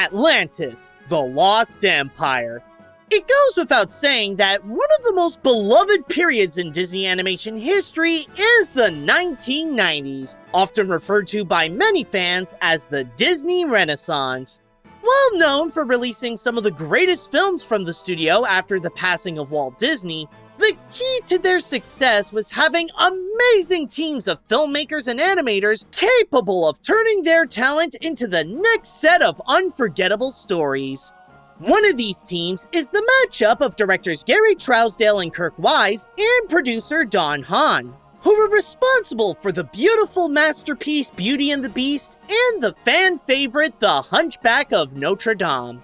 Atlantis, the Lost Empire. It goes without saying that one of the most beloved periods in Disney animation history is the 1990s, often referred to by many fans as the Disney Renaissance. Well known for releasing some of the greatest films from the studio after the passing of Walt Disney, the key to their success was having amazing teams of filmmakers and animators capable of turning their talent into the next set of unforgettable stories. One of these teams is the matchup of directors Gary Trousdale and Kirk Wise and producer Don Hahn, who were responsible for the beautiful masterpiece Beauty and the Beast and the fan favorite The Hunchback of Notre Dame.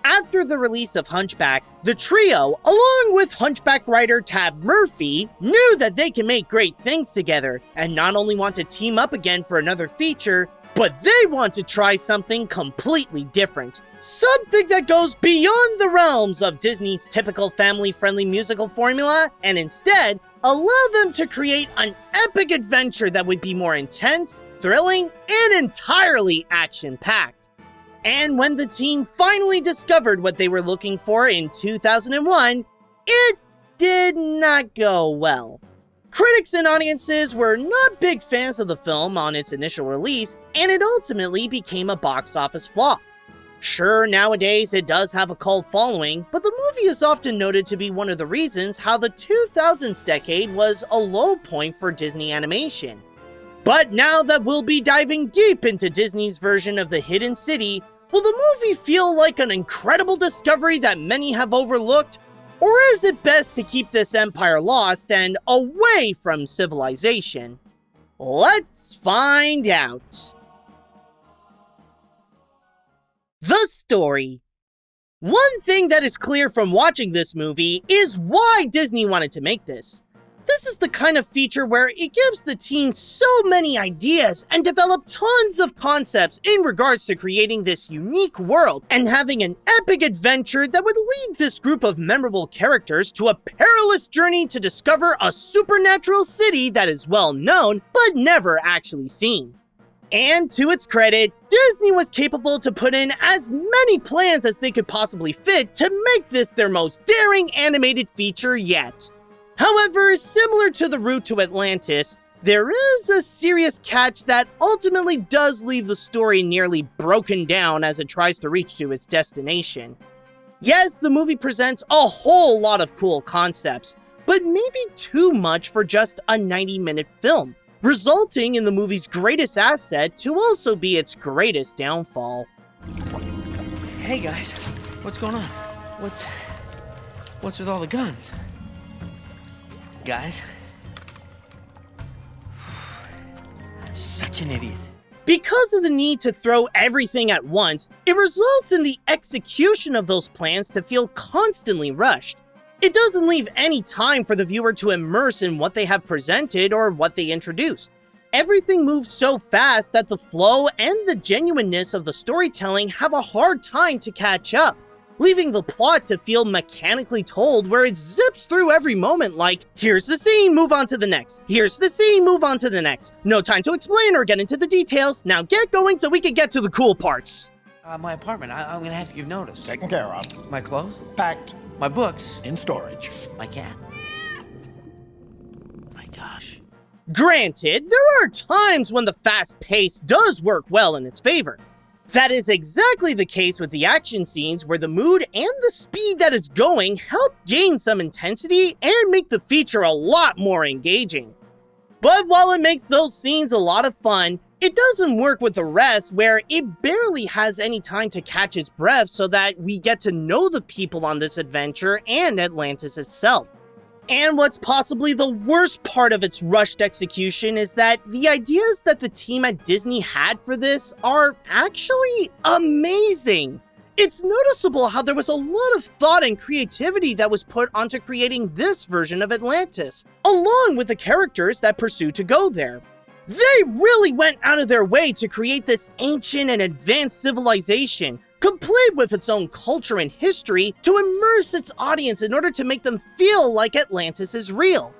After the release of Hunchback, the trio, along with Hunchback writer Tab Murphy, knew that they can make great things together and not only want to team up again for another feature, but they want to try something completely different. Something that goes beyond the realms of Disney's typical family-friendly musical formula and instead allow them to create an epic adventure that would be more intense, thrilling, and entirely action-packed. And when the team finally discovered what they were looking for in 2001, it did not go well. Critics and audiences were not big fans of the film on its initial release, and it ultimately became a box office flop. Sure, nowadays it does have a cult following, but the movie is often noted to be one of the reasons how the 2000s decade was a low point for Disney animation. But now that we'll be diving deep into Disney's version of the Hidden City, will the movie feel like an incredible discovery that many have overlooked? Or is it best to keep this empire lost and away from civilization? Let's find out. The story. One thing that is clear from watching this movie is why Disney wanted to make this. This is the kind of feature where it gives the team so many ideas and develop tons of concepts in regards to creating this unique world and having an epic adventure that would lead this group of memorable characters to a perilous journey to discover a supernatural city that is well known but never actually seen. And to its credit, Disney was capable to put in as many plans as they could possibly fit to make this their most daring animated feature yet. However, similar to the route to Atlantis, there is a serious catch that ultimately does leave the story nearly broken down as it tries to reach to its destination. Yes, the movie presents a whole lot of cool concepts, but maybe too much for just a 90-minute film, resulting in the movie's greatest asset to also be its greatest downfall. Hey guys, what's going on? What's with all the guns? Guys, I'm such an idiot. Because of the need to throw everything at once, it results in the execution of those plans to feel constantly rushed. It doesn't leave any time for the viewer to immerse in what they have presented or what they introduced. Everything moves so fast that the flow and the genuineness of the storytelling have a hard time to catch up, leaving the plot to feel mechanically told where it zips through every moment like, here's the scene, move on to the next. Here's the scene, move on to the next. No time to explain or get into the details. Now get going so we can get to the cool parts. My apartment, I'm gonna have to give notice. Taken care of. My clothes? Packed. My books? In storage. My cat? My gosh. Granted, there are times when the fast pace does work well in its favor. That is exactly the case with the action scenes where the mood and the speed that it's going help gain some intensity and make the feature a lot more engaging. But while it makes those scenes a lot of fun, it doesn't work with the rest where it barely has any time to catch its breath so that we get to know the people on this adventure and Atlantis itself. And what's possibly the worst part of its rushed execution is that the ideas that the team at Disney had for this are actually amazing. It's noticeable how there was a lot of thought and creativity that was put onto creating this version of Atlantis, along with the characters that pursue to go there. They really went out of their way to create this ancient and advanced civilization, complete with its own culture and history, to immerse its audience in order to make them feel like Atlantis is real.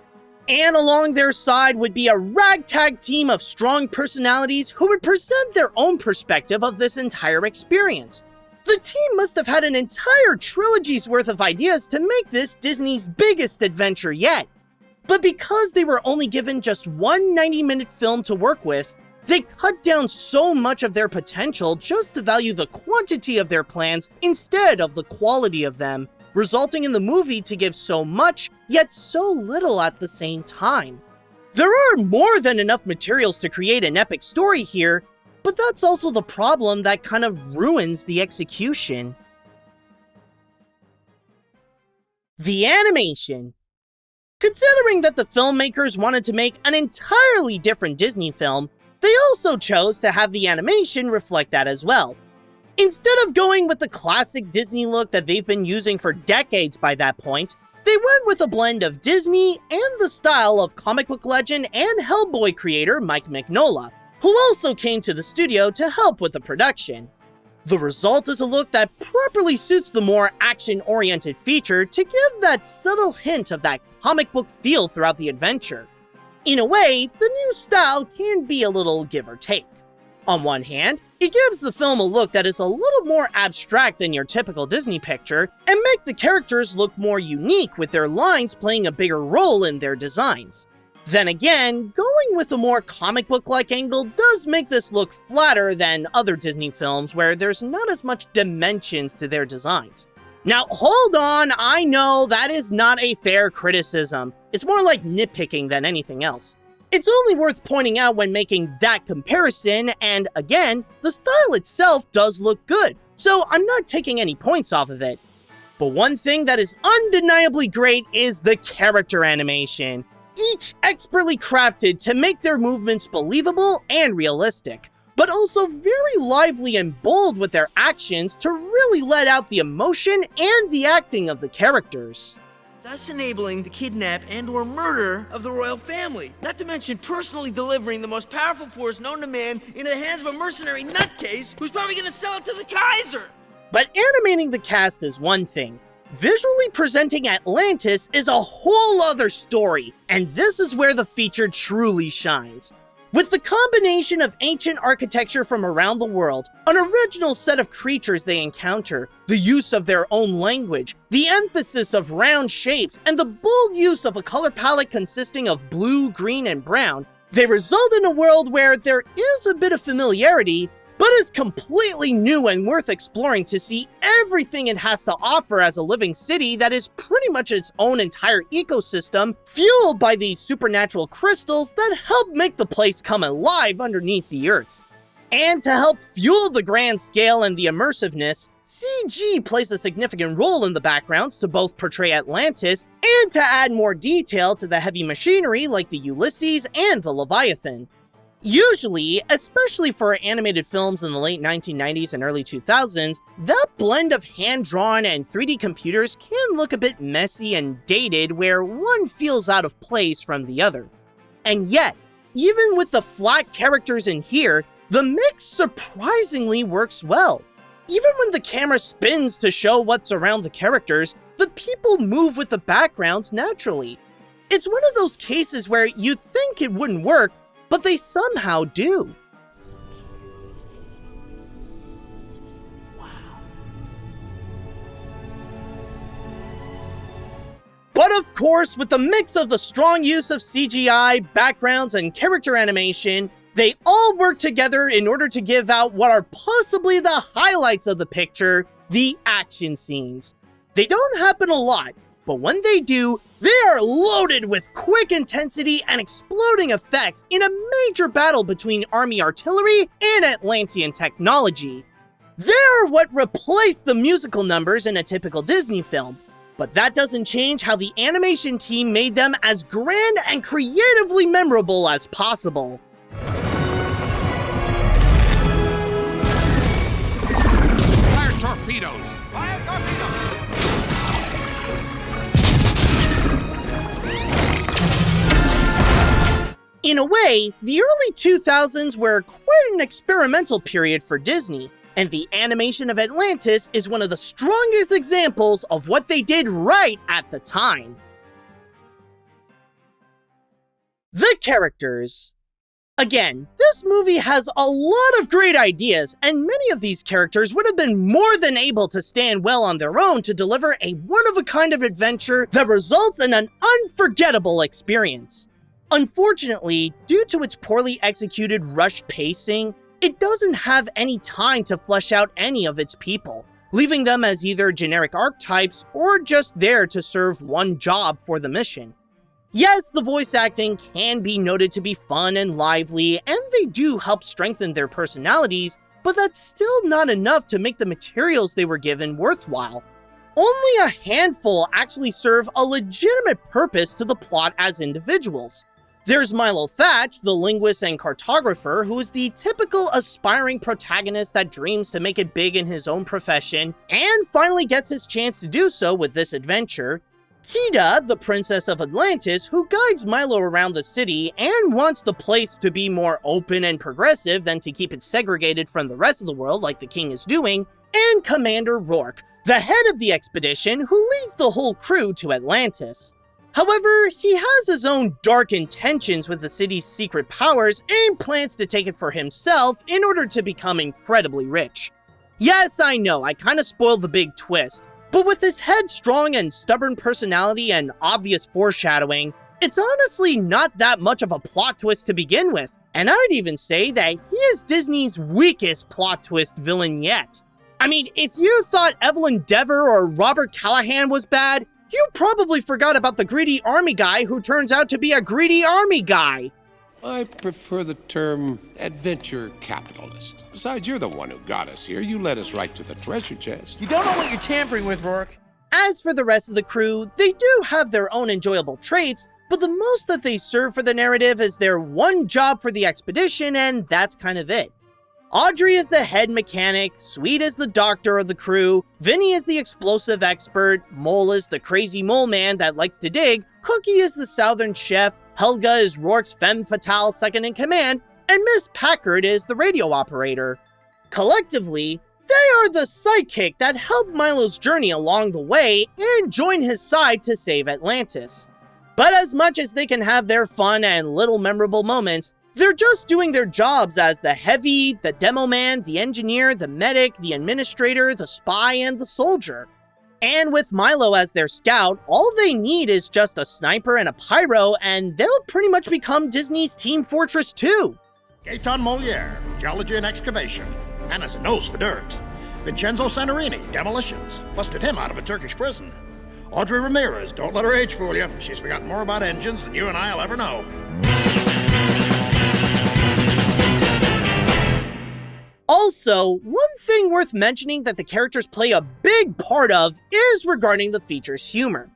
And along their side would be a ragtag team of strong personalities who would present their own perspective of this entire experience. The team must have had an entire trilogy's worth of ideas to make this Disney's biggest adventure yet. But because they were only given just one 90-minute film to work with, they cut down so much of their potential just to value the quantity of their plans instead of the quality of them, resulting in the movie to give so much, yet so little at the same time. There are more than enough materials to create an epic story here, but that's also the problem that kind of ruins the execution. The animation. Considering that the filmmakers wanted to make an entirely different Disney film, they also chose to have the animation reflect that as well. Instead of going with the classic Disney look that they've been using for decades by that point, they went with a blend of Disney and the style of comic book legend and Hellboy creator Mike Mignola, who also came to the studio to help with the production. The result is a look that properly suits the more action-oriented feature to give that subtle hint of that comic book feel throughout the adventure. In a way, the new style can be a little give or take. On one hand, it gives the film a look that is a little more abstract than your typical Disney picture, and make the characters look more unique with their lines playing a bigger role in their designs. Then again, going with a more comic book-like angle does make this look flatter than other Disney films where there's not as much dimensions to their designs. Now hold on, I know that is not a fair criticism. It's more like nitpicking than anything else. It's only worth pointing out when making that comparison, and again, the style itself does look good, so I'm not taking any points off of it. But one thing that is undeniably great is the character animation, each expertly crafted to make their movements believable and realistic, but also very lively and bold with their actions to really let out the emotion and the acting of the characters. Thus enabling the kidnap and/or murder of the royal family. Not to mention personally delivering the most powerful force known to man into the hands of a mercenary nutcase who's probably gonna sell it to the Kaiser! But animating the cast is one thing. Visually presenting Atlantis is a whole other story, and this is where the feature truly shines. With the combination of ancient architecture from around the world, an original set of creatures they encounter, the use of their own language, the emphasis of round shapes, and the bold use of a color palette consisting of blue, green, and brown, they result in a world where there is a bit of familiarity, but is completely new and worth exploring to see everything it has to offer as a living city that is pretty much its own entire ecosystem, fueled by these supernatural crystals that help make the place come alive underneath the earth. And to help fuel the grand scale and the immersiveness, CG plays a significant role in the backgrounds to both portray Atlantis and to add more detail to the heavy machinery like the Ulysses and the Leviathan. Usually, especially for animated films in the late 1990s and early 2000s, that blend of hand-drawn and 3D computers can look a bit messy and dated where one feels out of place from the other. And yet, even with the flat characters in here, the mix surprisingly works well. Even when the camera spins to show what's around the characters, the people move with the backgrounds naturally. It's one of those cases where you think it wouldn't work, but they somehow do. Wow. But of course, with the mix of the strong use of CGI, backgrounds, and character animation, they all work together in order to give out what are possibly the highlights of the picture, the action scenes. They don't happen a lot, but when they do, they are loaded with quick intensity and exploding effects in a major battle between army artillery and Atlantean technology. They're what replaced the musical numbers in a typical Disney film, but that doesn't change how the animation team made them as grand and creatively memorable as possible. Fire torpedoes! Fire torpedoes! In a way, the early 2000s were quite an experimental period for Disney, and the animation of Atlantis is one of the strongest examples of what they did right at the time. The characters. Again, this movie has a lot of great ideas, and many of these characters would have been more than able to stand well on their own to deliver a one-of-a-kind of adventure that results in an unforgettable experience. Unfortunately, due to its poorly executed rush pacing, it doesn't have any time to flesh out any of its people, leaving them as either generic archetypes or just there to serve one job for the mission. Yes, the voice acting can be noted to be fun and lively, and they do help strengthen their personalities, but that's still not enough to make the materials they were given worthwhile. Only a handful actually serve a legitimate purpose to the plot as individuals. There's Milo Thatch, the linguist and cartographer, who is the typical aspiring protagonist that dreams to make it big in his own profession, and finally gets his chance to do so with this adventure. Kida, the princess of Atlantis, who guides Milo around the city and wants the place to be more open and progressive than to keep it segregated from the rest of the world like the king is doing, and Commander Rourke, the head of the expedition who leads the whole crew to Atlantis. However, he has his own dark intentions with the city's secret powers and plans to take it for himself in order to become incredibly rich. Yes, I know, I kinda spoiled the big twist, but with his headstrong and stubborn personality and obvious foreshadowing, it's honestly not that much of a plot twist to begin with, and I'd even say that he is Disney's weakest plot twist villain yet. I mean, if you thought Evelyn Dever or Robert Callahan was bad, you probably forgot about the greedy army guy who turns out to be a greedy army guy. I prefer the term adventure capitalist. Besides, you're the one who got us here. You led us right to the treasure chest. You don't know what you're tampering with, Rourke. As for the rest of the crew, they do have their own enjoyable traits, but the most that they serve for the narrative is their one job for the expedition, and that's kind of it. Audrey is the head mechanic, Sweet is the doctor of the crew, Vinny is the explosive expert, Mole is the crazy mole man that likes to dig, Cookie is the southern chef, Helga is Rourke's femme fatale second in command, and Miss Packard is the radio operator. Collectively, they are the sidekick that helped Milo's journey along the way and join his side to save Atlantis. But as much as they can have their fun and little memorable moments, they're just doing their jobs as the heavy, the demo man, the engineer, the medic, the administrator, the spy, and the soldier. And with Milo as their scout, all they need is just a sniper and a pyro, and they'll pretty much become Disney's Team Fortress 2. Gaetan Moliere, geology and excavation, and has a nose for dirt. Vincenzo Santorini, demolitions, busted him out of a Turkish prison. Audrey Ramirez, don't let her age fool you. She's forgotten more about engines than you and I'll ever know. Also, one thing worth mentioning that the characters play a big part of is regarding the feature's humor.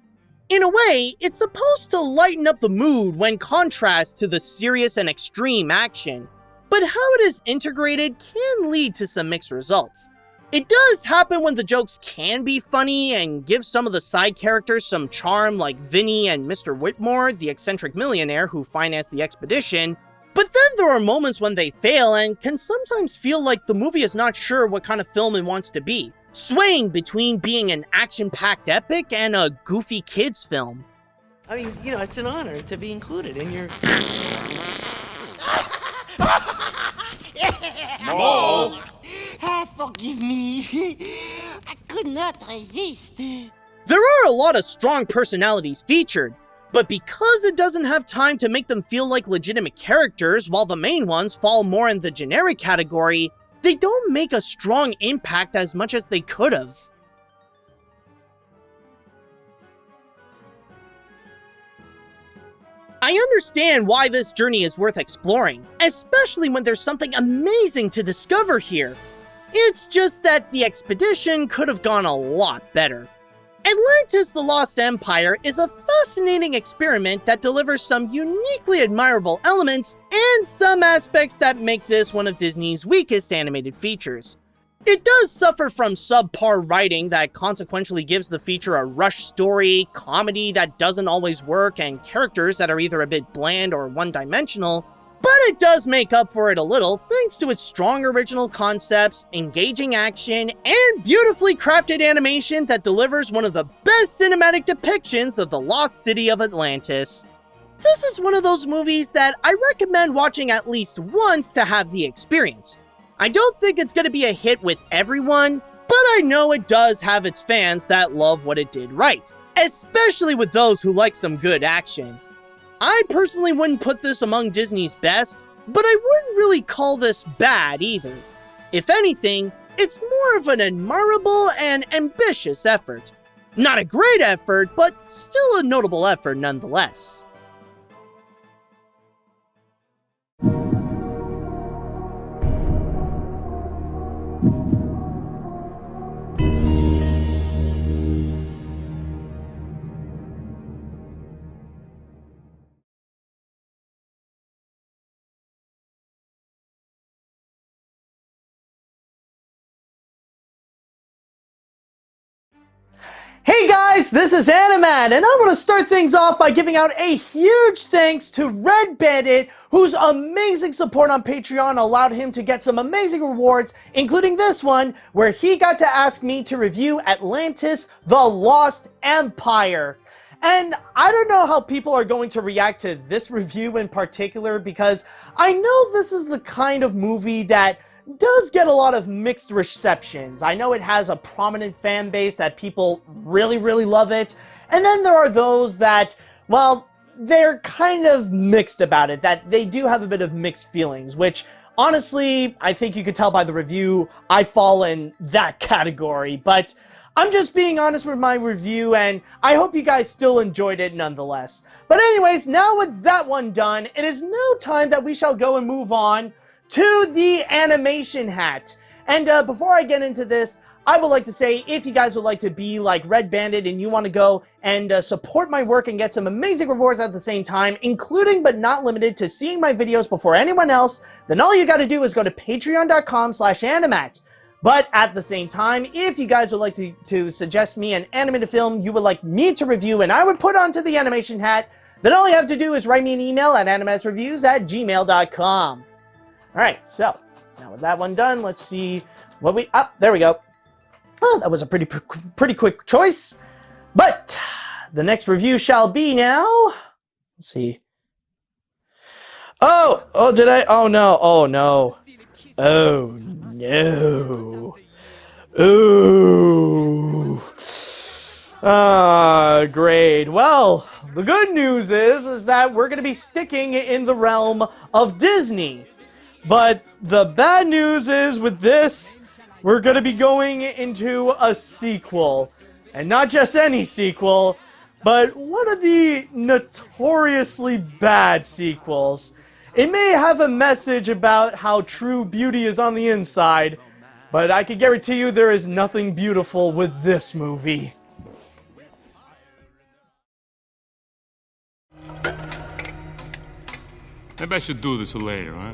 In a way, it's supposed to lighten up the mood when contrast to the serious and extreme action, but how it is integrated can lead to some mixed results. It does happen when the jokes can be funny and give some of the side characters some charm, like Vinny and Mr. Whitmore, the eccentric millionaire who financed the expedition. But then there are moments when they fail and can sometimes feel like the movie is not sure what kind of film it wants to be, swaying between being an action-packed epic and a goofy kids film. I mean, you know, it's an honor to be included in your... Mole! Forgive me. I could not resist. There are a lot of strong personalities featured, but because it doesn't have time to make them feel like legitimate characters while the main ones fall more in the generic category, they don't make a strong impact as much as they could have. I understand why this journey is worth exploring, especially when there's something amazing to discover here. It's just that the expedition could have gone a lot better. Atlantis: The Lost Empire is a fascinating experiment that delivers some uniquely admirable elements and some aspects that make this one of Disney's weakest animated features. It does suffer from subpar writing that consequentially gives the feature a rushed story, comedy that doesn't always work, and characters that are either a bit bland or one-dimensional, but it does make up for it a little thanks to its strong original concepts, engaging action, and beautifully crafted animation that delivers one of the best cinematic depictions of the lost city of Atlantis. this is one of those movies that I recommend watching at least once to have the experience. I don't think it's going to be a hit with everyone, but I know it does have its fans that love what it did right, especially with those who like some good action. I personally wouldn't put this among Disney's best, but I wouldn't really call this bad either. If anything, it's more of an admirable and ambitious effort. Not a great effort, but still a notable effort nonetheless. Hey guys, this is Animat, and I want to start things off by giving out a huge thanks to Red Bandit, whose amazing support on Patreon allowed him to get some amazing rewards, including this one, where he got to ask me to review Atlantis, The Lost Empire. And I don't know how people are going to react to this review in particular, because I know this is the kind of movie that does get a lot of mixed receptions. I know it has a prominent fan base that people really love it, and then there are those that, well, they're kind of mixed about it, that they do have a bit of mixed feelings, which honestly, I think you could tell by the review, I fall in that category, but I'm just being honest with my review, and I hope you guys still enjoyed it nonetheless. But anyways, now with that one done, it is now time that we shall go and move on to the animation hat. And before I get into this, I would like to say, if you guys would like to be like Red Bandit and you want to go and support my work and get some amazing rewards at the same time, including but not limited to seeing my videos before anyone else, then all you got to do is go to patreon.com/animat. But at the same time, if you guys would like to suggest me an animated film you would like me to review and I would put onto the animation hat, then all you have to do is write me an email at animatsreviews@gmail.com. Alright, so, now with that one done, let's see what we... Oh, there we go. Well, that was a pretty quick choice. But, the next review shall be now... Let's see. Oh, did I... Oh, no. Oh, no. Oh, no. Ooh. Great. Well, the good news is that we're going to be sticking in the realm of Disney. But the bad news is, with this, we're going to be going into a sequel. And not just any sequel, but one of the notoriously bad sequels. It may have a message about how true beauty is on the inside, but I can guarantee you there is nothing beautiful with this movie. Maybe I should do this later, huh?